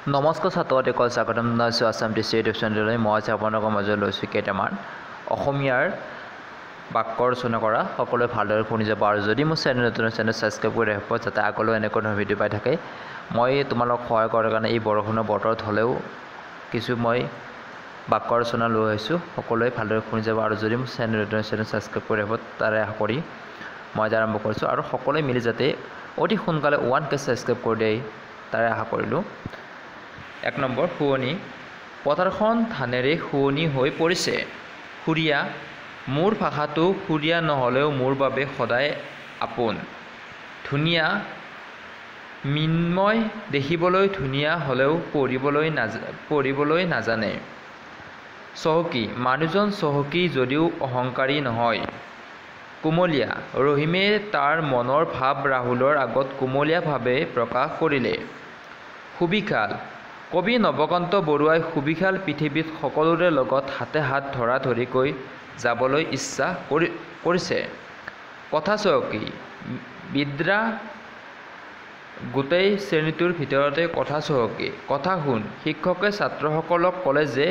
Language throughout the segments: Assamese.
নমস্কাৰ ছাত্ৰসকল, স্বাগতম জনাইছোঁ আছাম টিচি ইউটিউব চেনেললৈ। মই আজি আপোনালোকৰ মাজত লৈছোঁ কেইটামান অসমীয়াৰ বাক্য ৰচনা কৰা। সকলোৱে ভালদৰে শুনি যাব আৰু যদি মোৰ চেনেল ছাবস্ক্ৰাইব কৰি ৰাখিব যাতে আগলৈ এনেকুৱা ধৰণৰ ভিডিঅ' পাই থাকে। মই তোমালোকক সহায় কৰাৰ কাৰণে এই বৰষুণৰ বতৰত হ'লেও কিছু মই বাক্য ৰচনা লৈ আহিছোঁ। সকলোৱে ভালদৰে শুনি যাব আৰু যদি মোৰ চেনেল ছাবস্ক্ৰাইব কৰি ৰাখিব তাৰে আশা কৰি মই আজি আৰম্ভ কৰিছোঁ আৰু সকলোৱে মিলি যাতে অতি সোনকালে 1K ছাবস্ক্ৰাইব কৰি দিয়ে তাৰে আশা কৰিলোঁ। 1 নম্বৰ শুৱনি। পথাৰখন ধানেৰে শুৱনি হৈ পৰিছে। সুৰীয়া। মোৰ ভাষাটো সুৰীয়া নহ'লেও মোৰ বাবে সদায় আপোন। ধুনীয়া। মৃন্ময়। দেখিবলৈ ধুনীয়া হ'লেও পঢ়িবলৈ নাজানে। চহকী। মানুহজন চহকী যদিও অহংকাৰী নহয়। কুমলীয়া। ৰহিমে তাৰ মনৰ ভাৱ ৰাহুলৰ আগত কুমলীয়াভাৱে প্ৰকাশ কৰিলে। সুবিশাল। কবি নৱকান্ত বৰুৱাই সুবিশাল পৃথিৱীত সকলোৰে লগত হাতে হাত ধৰাধৰিকৈ যাবলৈ ইচ্ছা কৰিছে। কথা চহকী। বিদ্যা গোটেই শ্ৰেণীটোৰ ভিতৰতে কথা চহকী। কথা শুন। শিক্ষকে ছাত্ৰসকলক ক'লে যে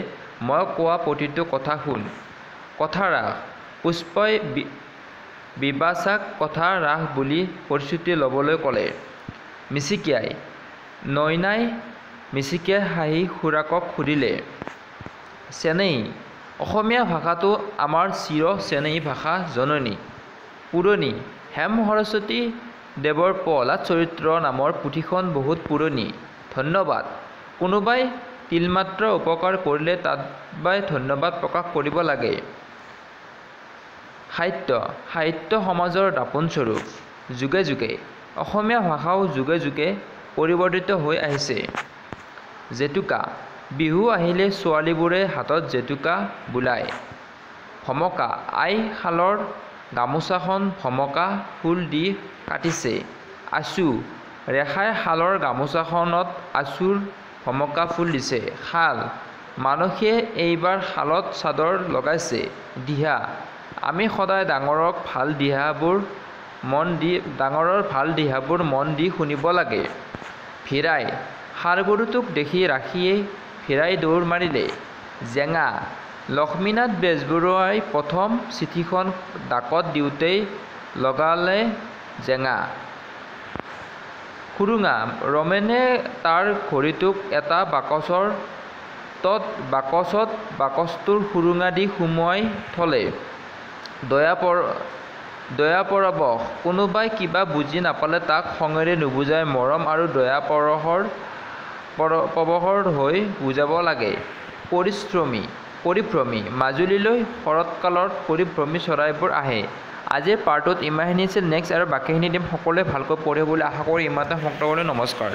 মই কোৱা প্ৰতিটো কথা শুন। কথা ৰাস। পুষ্পই বিপাশাক কথা ৰাস বুলি প্ৰতিশ্ৰুতি ল'বলৈ ক'লে। মিচিকিয়াই। নয়নাই মিচিকিয়াই হাঁহি খুৰাকক সুধিলে। চেনেহী। অসমীয়া ভাষাটো আমাৰ চিৰ চেনেহী ভাষা জননী। পুৰণি। হেম সৰস্বতী দেৱৰ প্ৰহ্লাদ চৰিত্ৰ নামৰ পুথিখন বহুত পুৰণি। ধন্যবাদ। কোনোবাই তিলমাত্ৰ উপকাৰ কৰিলে তাত বাই ধন্যবাদ প্ৰকাশ কৰিব লাগে। সাহিত্য। সাহিত্য সমাজৰ দাপোনস্বৰূপ। যুগে যুগে। অসমীয়া ভাষাও যুগে যুগে পৰিৱৰ্তিত হৈ আহিছে। জেতুকা। বিহু আহিলে ছোৱালীবোৰে হাতত জেতুকা বোলায়। ভমকা। আই শালৰ গামোচাখন ভমকা ফুল দি কাটিছে। আঁচু। ৰেখাই শালৰ গামোচাখনত আঁচুৰ ভমকা ফুল দিছে। শাল। মানসীয়ে এইবাৰ শালত চাদৰ লগাইছে। দিহা। আমি সদায় ডাঙৰৰ ভাল দিহাবোৰ মন দি শুনিব লাগে। ভিৰাই। ষাঁড় গৰুটোক দেখি ৰাখীয়ে ভিৰাই দৌৰ মাৰিলে। জেঙা। লক্ষ্মীনাথ বেজবৰুৱাই প্ৰথম চিঠিখন ডাকত দিওঁতেই লগালে জেঙা। সুৰুঙা। ৰমেনে তাৰ ঘড়ীটোক এটা বাকচত বাকচটোৰ সুৰুঙা দি সুমুৱাই থলে। দয়া পৰৱশ। কোনোবাই কিবা বুজি নাপালে তাক খঙেৰে নুবুজাই মৰম আৰু দয়া পৰৱশৰ হৈ বুজাব লাগে। পৰিভ্ৰমী। মাজুলীলৈ শৰৎকালত পৰিভ্ৰমী চৰাইবোৰ আহে। আজিৰ পাৰ্টটোত ইমানখিনি আছিল। নেক্সট আৰু বাকীখিনি দিম। সকলোৱে ভালকৈ পঢ়িব বুলি আশা কৰি ইমানতে সমাপ্ত কৰিলোঁ। নমস্কাৰ।